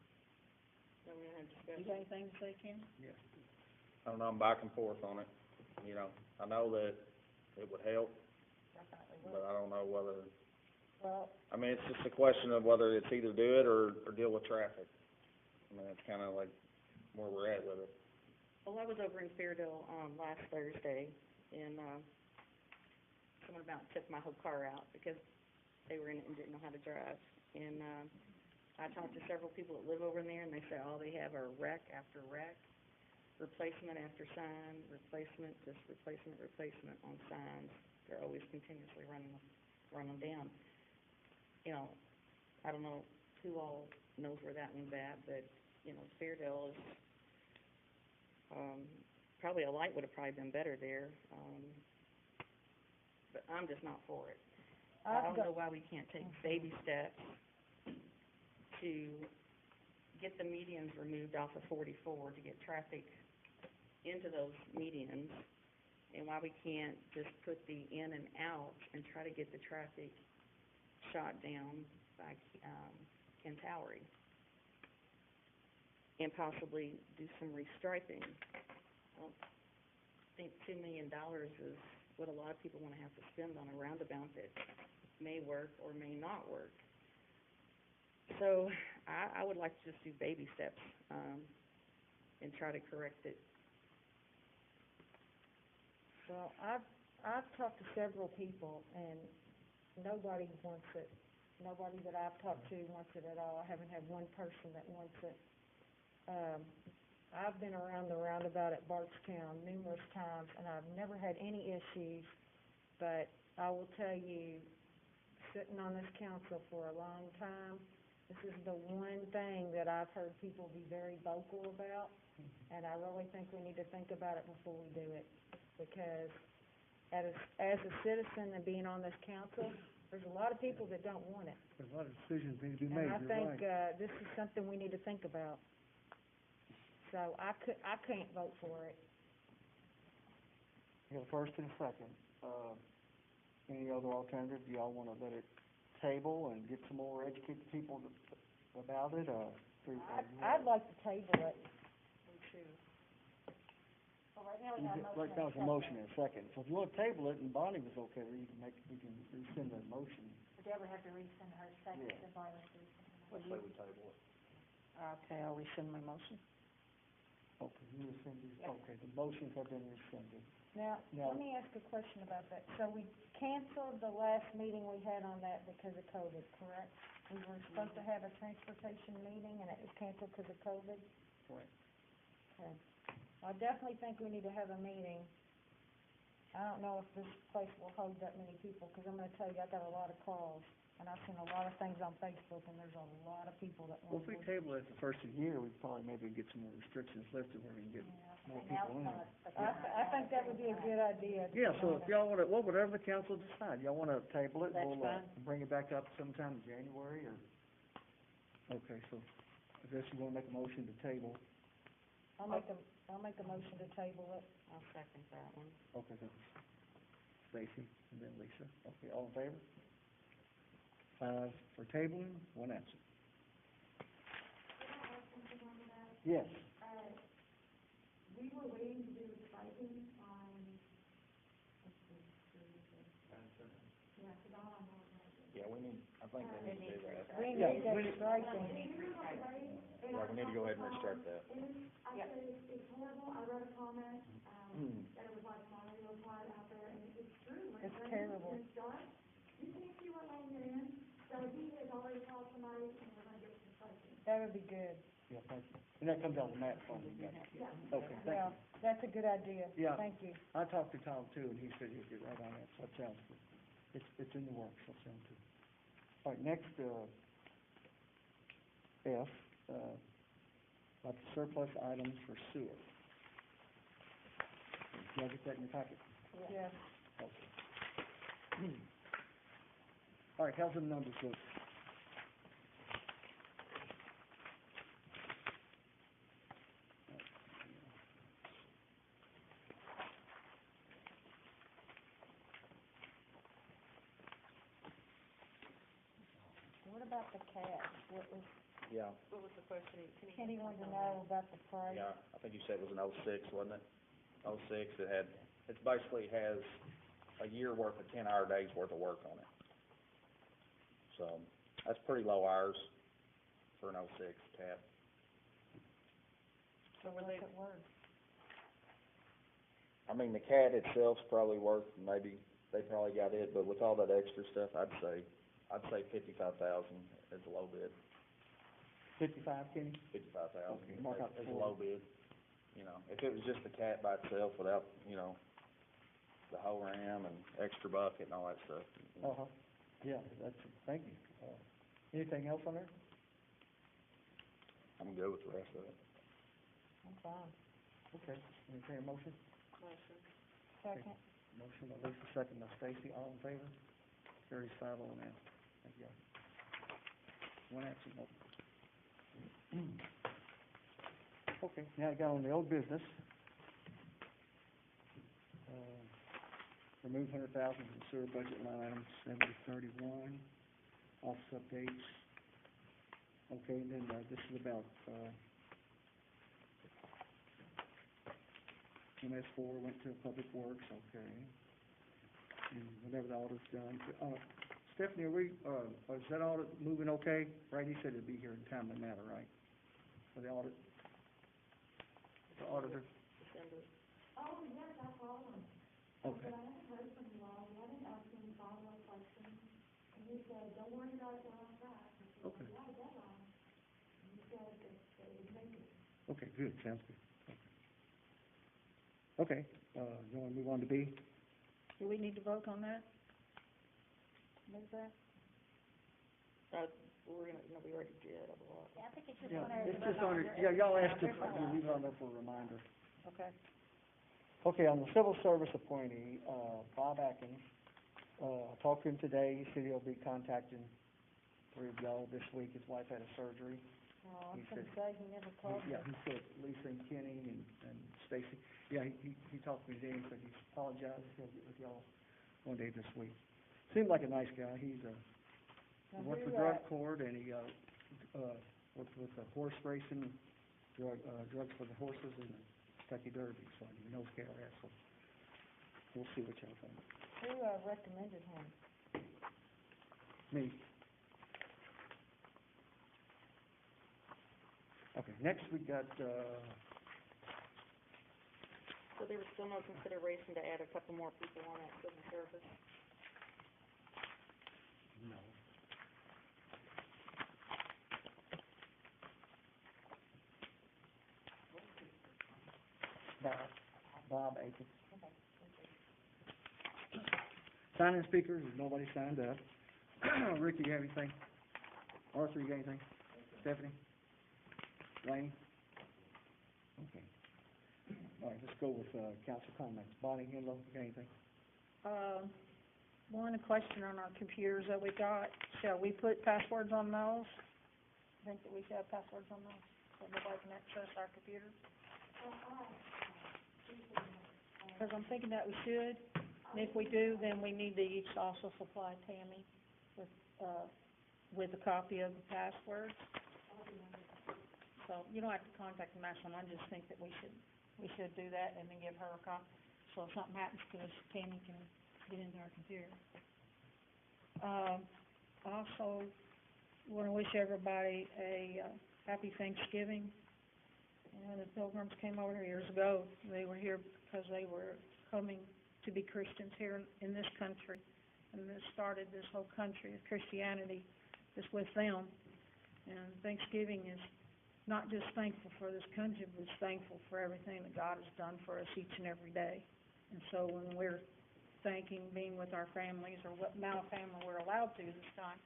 B: then we have
C: You
B: discussion.
C: got anything to say, Ken?
H: Yes.
F: I don't know, I'm back and forth on it. You know, I know that it would help, but I don't know whether,
C: Well,
F: I mean, it's just a question of whether it's either do it or deal with traffic. I mean, that's kinda like where we're at with it.
B: Well, I was over in Fairdale, last Thursday, and, someone about took my whole car out because they were in it and didn't know how to drive. And, I talked to several people that live over in there, and they say all they have are wreck after wreck, replacement after sign, replacement, just replacement on signs. They're always continuously running down. You know, I don't know who all knows where that one's at, but, you know, Fairdale is, probably a light would've probably been better there, but I'm just not for it. I don't know why we can't take baby steps to get the medians removed off of 44 to get traffic into those medians, and why we can't just put the in and out and try to get the traffic shot down by, Kentowry, and possibly do some restriping. I don't think $2 million is what a lot of people wanna have to spend on a roundabout that may work or may not work. So, I would like to just do baby steps, and try to correct it.
I: Well, I've talked to several people, and nobody wants it. Nobody that I've talked to wants it at all. I haven't had one person that wants it. I've been around the roundabout at Bardstown numerous times, and I've never had any issues, but I will tell you, sitting on this council for a long time, this is the one thing that I've heard people be very vocal about, and I really think we need to think about it before we do it, because as a citizen and being on this council, there's a lot of people that don't want it.
H: There's a lot of decisions need to be made, you're right.
I: And I think, this is something we need to think about. So I can't vote for it.
H: You got a first and a second. Any other alternative? Do y'all wanna let it table and get some more, educate the people about it,
I: I'd like to table it.
D: Well, right now we got a motion.
H: Right now it's a motion and a second. So if you wanna table it and Bonnie was okay, we can rescind that motion.
D: Deborah had to rescind her second,
H: Yeah.
D: if I was to rescind her.
F: Let's say we table it.
I: Okay, I'll rescind my motion.
H: Okay, you rescinded, okay, the motions have been rescinded.
I: Now, let me ask a question about that. So we canceled the last meeting we had on that because of COVID, correct? We were supposed to have a transportation meeting and it was canceled because of COVID?
H: Correct.
I: Okay. I definitely think we need to have a meeting. I don't know if this place will hold that many people, because I'm gonna tell you, I got a lot of calls, and I've seen a lot of things on Facebook, and there's a lot of people that
H: Well,
I: want
H: if we table it the first of the year, we probably maybe get some more restrictions lifted where we can get more people in.
I: I think that would be a good idea. to
H: Yeah,
I: be
H: so if
I: honest.
H: y'all wanna, well, whatever the council decide, y'all wanna table it,
I: That's
H: we'll,
I: fine.
H: bring it back up sometime in January, or? Okay, so, I guess you wanna make a motion to table.
I: I'll make a motion to table it.
B: I'll second that one.
H: Okay, that's Stacy, and then Lisa. Okay, all in favor? 5 for tabling, 1 absent. Yes.
G: We were waiting to do the striping on, yeah, so now I'm on that.
F: Yeah, I think we need to do that.
I: We
H: Yeah,
I: need that
H: we need-
I: striking.
F: Yeah, we need to go ahead and restart that.
G: I said, it's horrible, I read a comment, that it was like Monterey applied out there, and it's true. When
I: It's
G: rains
I: terrible.
G: and it's dark, you can't see what lane you're in, so he has already called somebody, and we're gonna get some striping.
I: That would be good.
H: Yeah, thank you. And that comes out of Matt's phone, you got it. Okay, thank
I: Yeah,
H: you.
I: that's a good idea.
H: Yeah.
I: Thank you.
H: I talked to Tom too, and he said he'd get right on that, so that sounds good. It's in the works, that sounds good. All right, next, F, about the surplus items for sewer. Did y'all get that in your packet?
I: Yes.
H: Okay. All right, how's the numbers look?
I: What about the cash? What was,
F: Yeah,
B: What was the question?
I: Kenny wanted to know about the price.
F: yeah, I think you said it was an '06, wasn't it? '06, it basically has a year worth of 10-hour days worth of work on it. So, that's pretty low hours for an '06 tap.
I: So what's it worth?
F: I mean, the CAT itself's probably worth, maybe, they probably got it, but with all that extra stuff, I'd say 55,000 is a low bid.
H: 55, Kenny?
F: 55,000
H: Okay, mark out
F: is a
H: 40.
F: low bid. You know, if it was just the CAT by itself without, the whole ram and extra bucket and all that stuff.
H: Uh-huh, yeah, thank you. Anything else on there?
F: I'm good with the rest of it.
I: I'm fine.
H: Okay, entertain a motion?
B: Motion.
I: Second.
H: Motion by Lisa, second by Stacy, all in favor? Carries 5-0 now. Thank you. 1 absent, no. Okay, now I got on the old business. Remove 100,000 from sewer budget line item 7031, office updates. Okay, and then, this is about, MS4 went to Public Works, okay. And whenever the audit's done, Stephanie, are we, is that audit moving okay? Right, he said it'd be here in a timely manner, right? For the audit? The auditor?
B: December.
H: Okay. Okay. Okay, good, sounds good. Okay, you wanna move on to B?
C: Do we need to vote on that? Move that?
B: We're gonna, no, we already did, I believe.
D: Yeah, I think it's just
H: Yeah,
D: one of
H: it's just on, yeah, y'all asked it, you leave it on there for a reminder.
C: Okay.
H: Okay, on the civil service appointee, Bob Atkins, I talked to him today, he said he'll be contacting three of y'all this week, his wife had a surgery.
I: Oh, I
H: He
I: was gonna
H: said-
I: say, he never called me.
H: Yeah, he said Lisa and Kenny and Stacy, yeah, he talked to me today, but he apologized, he'll get with y'all one day this week. Seemed like a nice guy, he
I: Now,
H: worked for
I: who,
H: drug court and he, worked with the horse racing, drugs for the horses and the Kentucky Derby, so he knows KRS, so we'll see what y'all think.
I: who, recommended him?
H: Me. Okay, next we got,
B: So there was still no consideration to add a couple more people on that civil service?
H: no. Bob Akins. Signing speakers, nobody signed up. Rick, you have anything? Arthur, you got anything? Stephanie? Wayne? Okay. All right, let's go with, council comments. Bonnie, Henlo, you got anything?
C: One question on our computers that we got, shall we put passwords on those? Think that we should have passwords on those, so nobody can access our computers? Because I'm thinking that we should, and if we do, then we need to each also supply Tammy with a copy of the passwords. So, you don't have to contact the national, I just think that we should do that and then give her a copy, so if something happens to us, Tammy can get into our computer. Also, wanna wish everybody a, happy Thanksgiving. You know, the Pilgrims came over here years ago, they were here because they were coming to be Christians here in this country. And this started this whole country of Christianity, is with them. And Thanksgiving is not just thankful for this country, but it's thankful for everything that God has done for us each and every day. And so when we're thanking, being with our families, or what amount of family we're allowed to this time,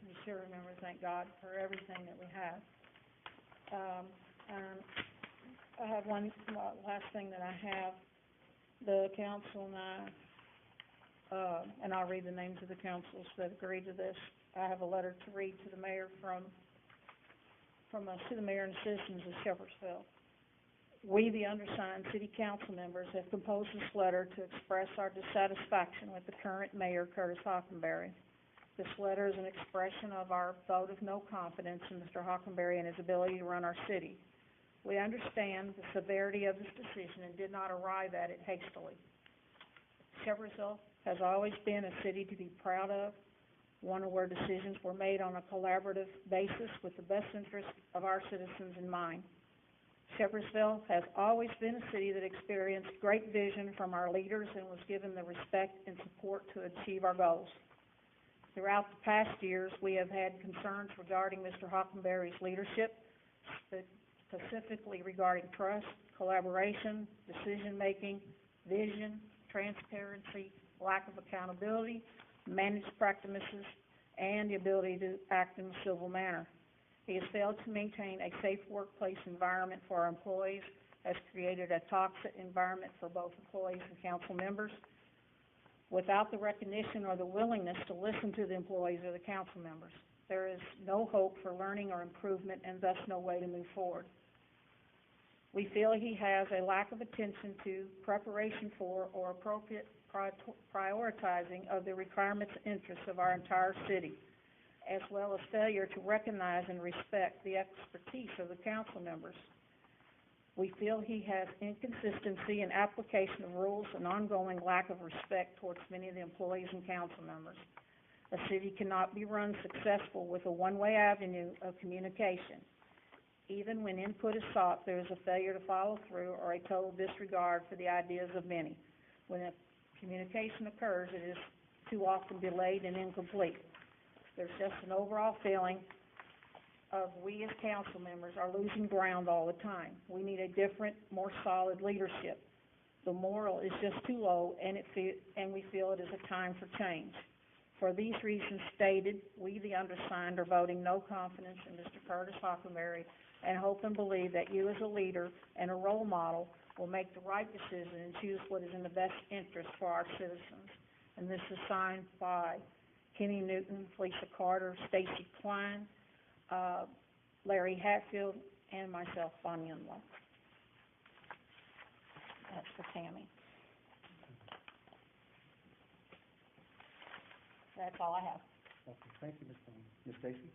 C: we sure remember to thank God for everything that we have. And I have one last thing that I have. The council and I, and I'll read the names of the councils that agreed to this. I have a letter to read to the mayor to the mayor and citizens of Shepherdsville. We, the undersigned city council members, have composed this letter to express our dissatisfaction with the current mayor, Curtis Hockenberry. This letter is an expression of our vote of no confidence in Mr. Hockenberry and his ability to run our city. We understand the severity of this decision and did not arrive at it hastily. Shepherdsville has always been a city to be proud of, one where decisions were made on a collaborative basis with the best interests of our citizens in mind. Shepherdsville has always been a city that experienced great vision from our leaders and was given the respect and support to achieve our goals. Throughout the past years, we have had concerns regarding Mr. Hockenberry's leadership, specifically regarding trust, collaboration, decision-making, vision, transparency, lack of accountability, managed practices, and the ability to act in a civil manner. He has failed to maintain a safe workplace environment for our employees, has created a toxic environment for both employees and council members, without the recognition or the willingness to listen to the employees or the council members. There is no hope for learning or improvement, and thus no way to move forward. We feel he has a lack of attention to preparation for or appropriate prioritizing of the requirements and interests of our entire city, as well as failure to recognize and respect the expertise of the council members. We feel he has inconsistency in application of rules and ongoing lack of respect towards many of the employees and council members. A city cannot be run successful with a one-way avenue of communication. Even when input is sought, there is a failure to follow through or a total disregard for the ideas of many. When a communication occurs, it is too often delayed and incomplete. There's just an overall feeling of we as council members are losing ground all the time. We need a different, more solid leadership. The moral is just too low, and we feel it is a time for change. For these reasons stated, we, the undersigned, are voting no confidence in Mr. Curtis Hockenberry, and hope and believe that you as a leader and a role model will make the right decision and choose what is in the best interest for our citizens. And this is signed by Kenny Newton, Felicia Carter, Stacy Klein, Larry Hatfield, and myself, Bonnie Unlow. That's for Tammy. That's all I have.
H: Okay, thank you, Ms. Bonnie. Ms. Stacy?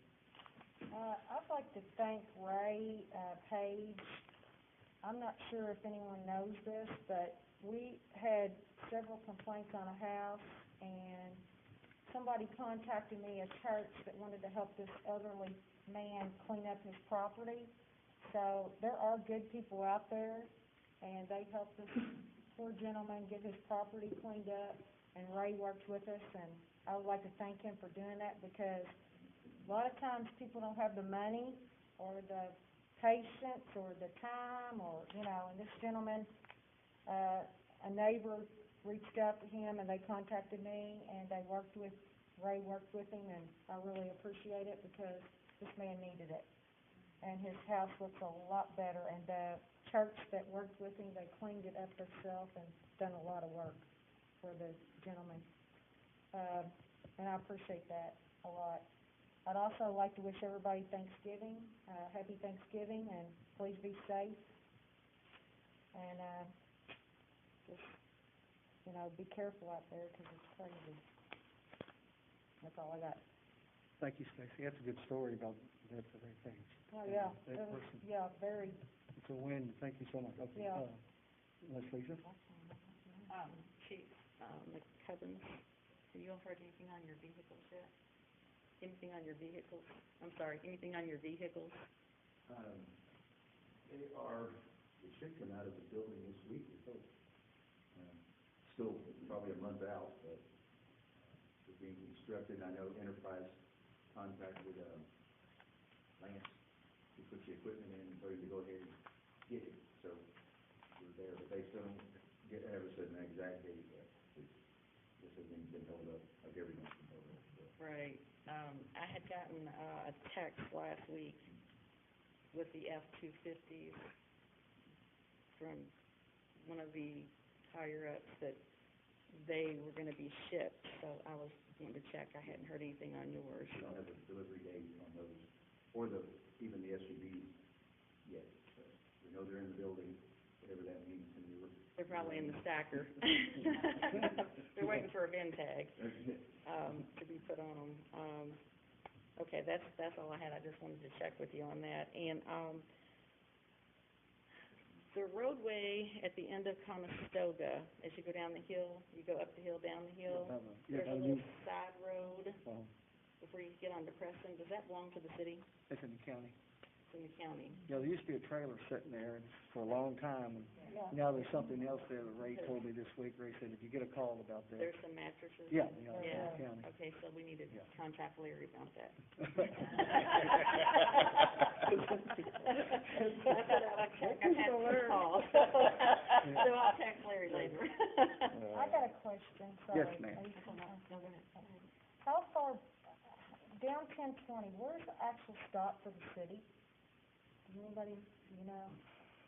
I: I'd like to thank Ray, Page. I'm not sure if anyone knows this, but we had several complaints on a house, and somebody contacted me, a church that wanted to help this elderly man clean up his property. So there are good people out there, and they helped this poor gentleman get his property cleaned up, and Ray worked with us, and I would like to thank him for doing that, because a lot of times people don't have the money or the patience or the time, or, and this gentleman, a neighbor reached out to him and they contacted me, and Ray worked with him, and I really appreciate it, because this man needed it. And his house looks a lot better, and the church that worked with him, they cleaned it up themselves and done a lot of work for the gentleman. And I appreciate that a lot. I'd also like to wish everybody Thanksgiving, happy Thanksgiving, and please be safe. And, just, be careful out there, because it's crazy. That's all I got.
H: Thank you, Stacy. That's a good story about that Ray Page.
I: Oh, yeah,
H: That
I: it was,
H: person.
I: yeah, very,
H: It's a win. Thank you so much. Okay,
I: Yeah.
H: Ms. Lisa?
B: Chief, McCubbins, have you all heard anything on your vehicles yet? Anything on your vehicles? I'm sorry, anything on your vehicles?
L: It should come out of the building this week, I hope. Still probably a month out, but it's being constructed. I know Enterprise contacted, Lance, who put the equipment in, and told him to go ahead and get it, so we're there, but they still don't have us an exact date yet. This has been held up, like everything's been held up, so.
B: Right. I had gotten a text last week with the F-250s from one of the higher-ups that they were gonna be shipped, so I was wanting to check. I hadn't heard anything on yours.
L: We don't have a delivery date on those, or even the SUVs yet, so we know they're in the building, whatever that means, and
B: They're probably in the stacker. They're waiting for a VIN tag, to be put on them. Okay, that's all I had. I just wanted to check with you on that. And, the roadway at the end of Conestoga, as you go down the hill, you go up the hill, down the hill, there's a little side road before you get onto Preston. Does that belong to the city?
H: It's in the county.
B: It's in the county.
H: There used to be a trailer sitting there for a long time, and now there's something else there that Ray told me this week. Ray said, if you get a call about that.
B: There's some mattresses?
H: Yeah,
B: Yeah.
H: in the county.
B: Okay, so we need to contact Larry about that. So I'll text Larry later.
I: I got a question, sorry.
H: Yes, ma'am.
I: How far, down 1020, where's the actual stop for the city? Anybody,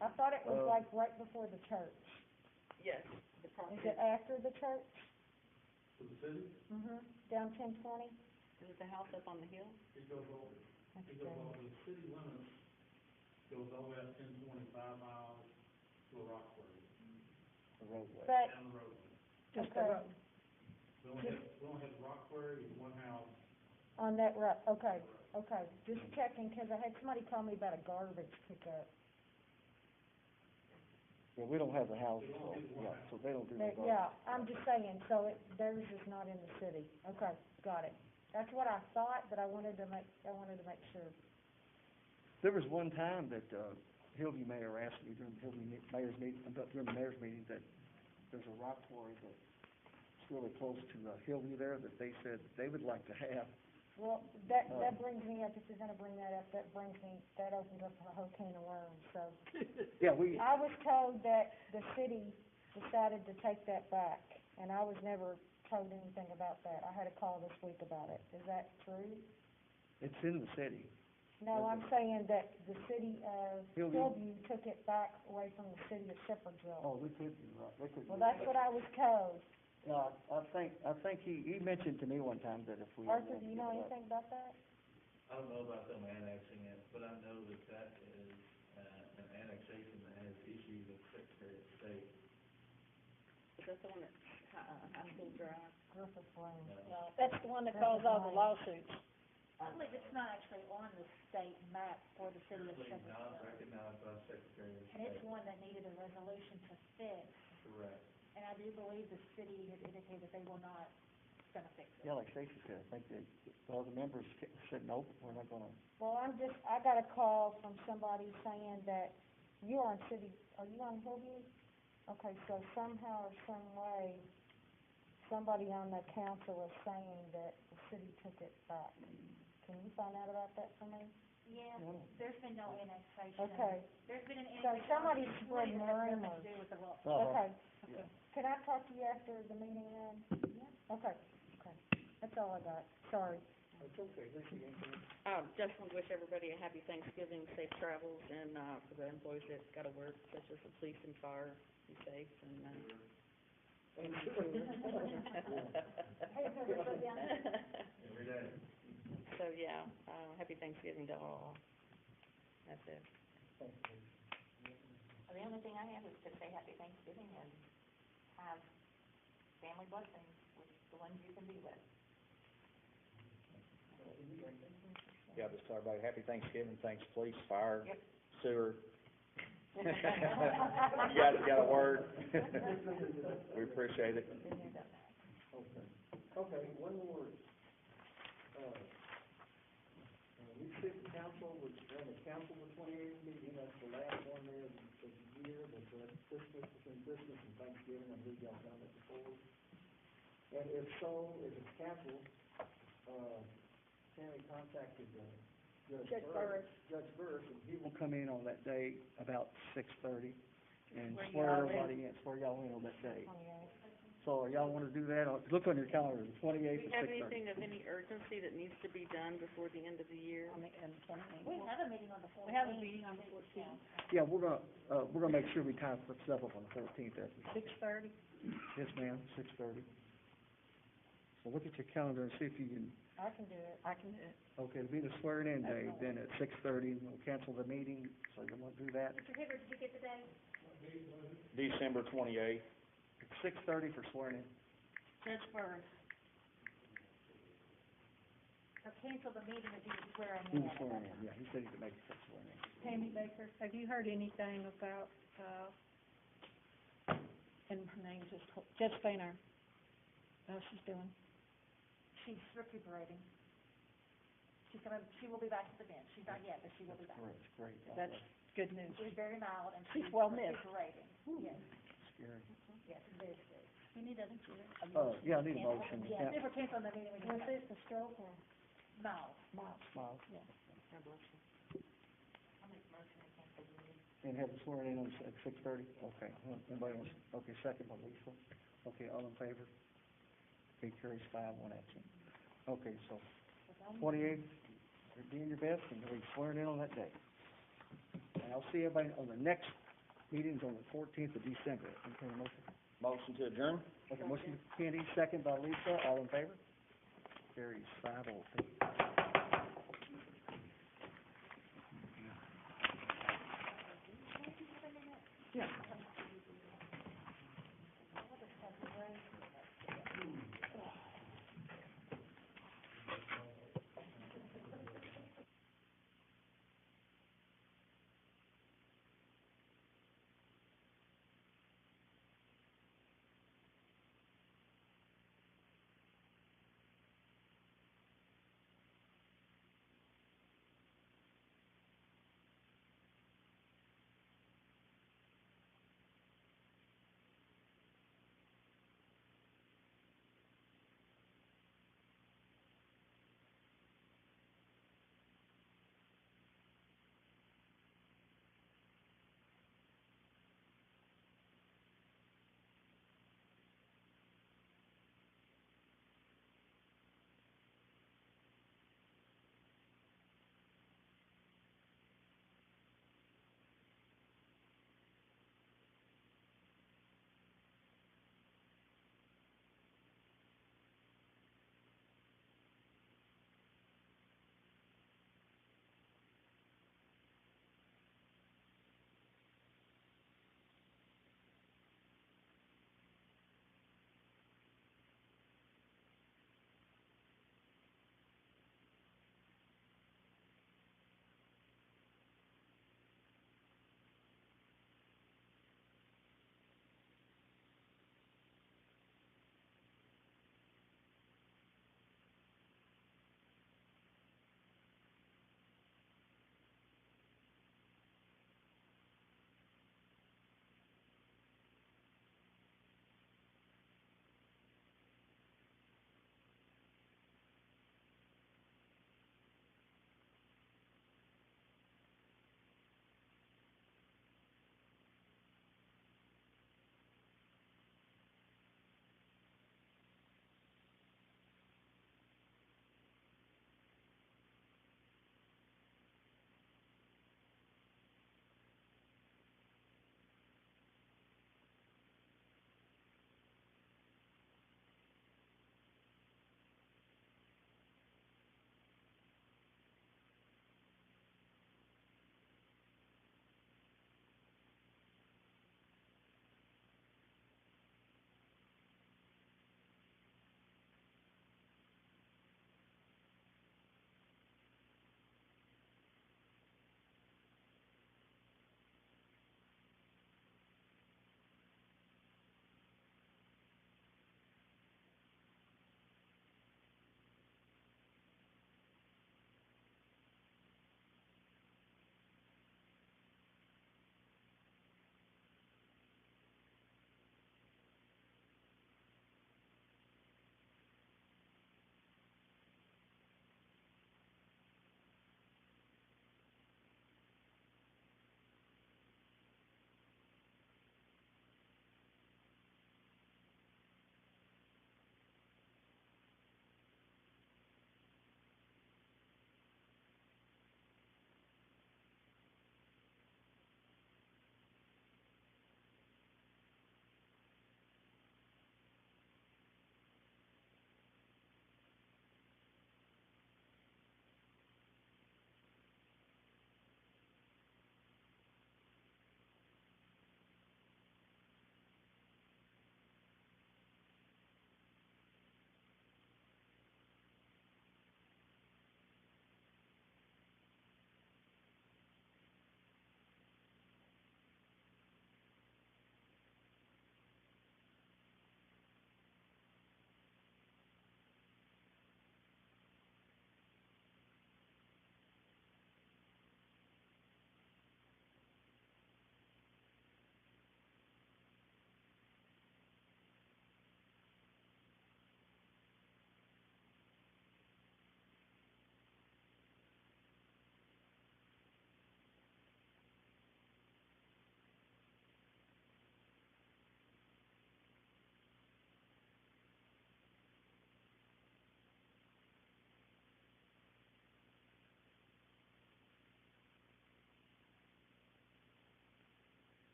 I: I thought it was like right before the church.
B: Yes, the
I: Is
B: property.
I: it after the church?
L: For the city?
I: Down 1020?
B: Is it the house up on the hill?
L: It goes over,
I: That's
L: the
I: strange.
L: city limits goes all the way up 1025 miles to a Roxbury,
H: The roadway.
I: But,
L: down the road.
C: Just
I: okay,
L: We only have Roxbury and one house.
I: on that road, okay, just checking, 'cause I had somebody call me about a garbage pickup.
H: Well, we don't have the house, so they don't do the
I: But,
H: garbage.
I: yeah, I'm just saying, so theirs is not in the city, okay, got it. That's what I thought, but I wanted to make sure.
H: There was one time that, Hillview Mayor asked me during the during the mayor's meeting that there's a rock quarry that's really close to, Hillview there that they said they would like to have.
I: Well, that brings me up, if you're gonna bring that up, that opens up a whole can of worms, so.
H: Yeah,
I: I was told that the city decided to take that back, and I was never told anything about that. I had a call this week about it. Is that true?
H: it's in the city.
I: No, I'm saying that the city of
H: Hillview.
I: Hillview took it back away from the city of Shepherdville.
H: Oh, they could be right, they could be.
I: Well, that's what I was told.
H: Yeah, I think he mentioned to me one time that if we.
I: Arthur, do you know anything about that?
J: I don't know about them annexing it, but I know that that is, an annexation that has issues with Secretary of State.
B: Is that the one that's, High School Drive?
I: Griffith Lane.
C: No, that's the one that caused all the lawsuits.
D: I believe it's not actually on the state map for the city of
J: Actually not
D: Shepherdville.
J: recognized by Secretary of
D: And it's
J: State.
D: one that needed a resolution to fix,
J: Correct.
D: and I do believe the city has indicated they will not, gonna fix it.
H: Yeah, like Stacy said, I think that the other members said, nope, we're not gonna.
I: Well, I got a call from somebody saying that are you on Hillview? Okay, so somehow or some way, somebody on the council is saying that the city took it back. Can you find out about that for me?
D: Yeah, there's been no annexation.
I: Okay,
D: There's been an
I: so
D: annexation.
I: somebody's
D: It's
I: spreading
D: really has nothing
I: rumors.
D: to do with the law.
I: Okay.
H: Yeah.
I: Can I talk to you after the meeting then? Okay, that's all I got, sorry.
A: It's okay, this is anything.
B: Just want to wish everybody a happy Thanksgiving, safe travels, and, for the employees that gotta work, such as the police and fire, be safe, and,
J: Every day.
B: So, yeah, happy Thanksgiving to all. That's it.
D: The only thing I have is to say happy Thanksgiving and have family blessings with the ones you can be with.
F: Yeah, just tell everybody, happy Thanksgiving, thanks police, fire,
D: Yep.
F: sewer. You guys got a word? We appreciate it.
A: Okay, one more, we sit the council, we're on the council the 28th meeting, that's the last one there of the year, but that's Christmas, between Christmas and Thanksgiving, I believe y'all done it before. And if so, if it's canceled, Tammy contacted, Judge Burris, and he
H: We'll
A: will
H: come in on that day about 6:30 and
B: Swear you
H: swear
B: all in.
H: everybody in, swear y'all in on that day. So y'all wanna do that, look on your calendar, the
B: Do
H: 28th
B: we
H: at
B: have
H: 6:30.
B: anything of any urgency that needs to be done before the end of the year?
D: We have a meeting on the 14th.
C: We have a meeting on the 14th.
H: Yeah, we're gonna make sure we kind of put stuff up on the 14th,
C: 6:30?
H: yes, ma'am, 6:30. So look at your calendar and see if you can,
I: I can do it.
C: I can do it.
H: okay, it'll be the swearing in day, then at 6:30, we'll cancel the meeting, so you wanna do that?
D: Mr. Hibbert, did you get the date?
F: December 28th.
H: 6:30 for swearing in.
C: Judge Burris.
D: Or cancel the meeting if you swear
H: He
D: in.
H: was swearing in, yeah, he said he could make it for swearing in.
C: Tammy Baker, have you heard anything about, and her name's just, Jess Fainer? How she's doing?
D: She's recuperating. She will be back to the bench. She's not yet, but she will be back.
H: Great.
C: That's good news.
D: She's very mild and
C: She's
D: she's
C: well missed.
D: recuperating. Yes,
H: Scary.
D: yes, it's very scary.
C: We need a,
H: Yeah, I need a motion,
D: Yeah,
H: yeah.
D: if we're canceling the meeting, we
I: Was
D: can,
I: this a stroke or
D: mild.
I: mild?
H: Smile.
B: God bless you.
D: I'll make a motion to cancel the meeting.
H: And have it sworn in at 6:30? Okay, anybody wants, okay, second by Lisa. Okay, all in favor? Okay, carries 5, 1 absent. Okay, so 28th, you're doing your best and you'll be swearing in on that day. And I'll see everybody on the next meeting's on the 14th of December. Okay, motion?
F: Motion to adjourn?
H: Okay, motion by Kenny, second by Lisa, all in favor? Carries 5-0.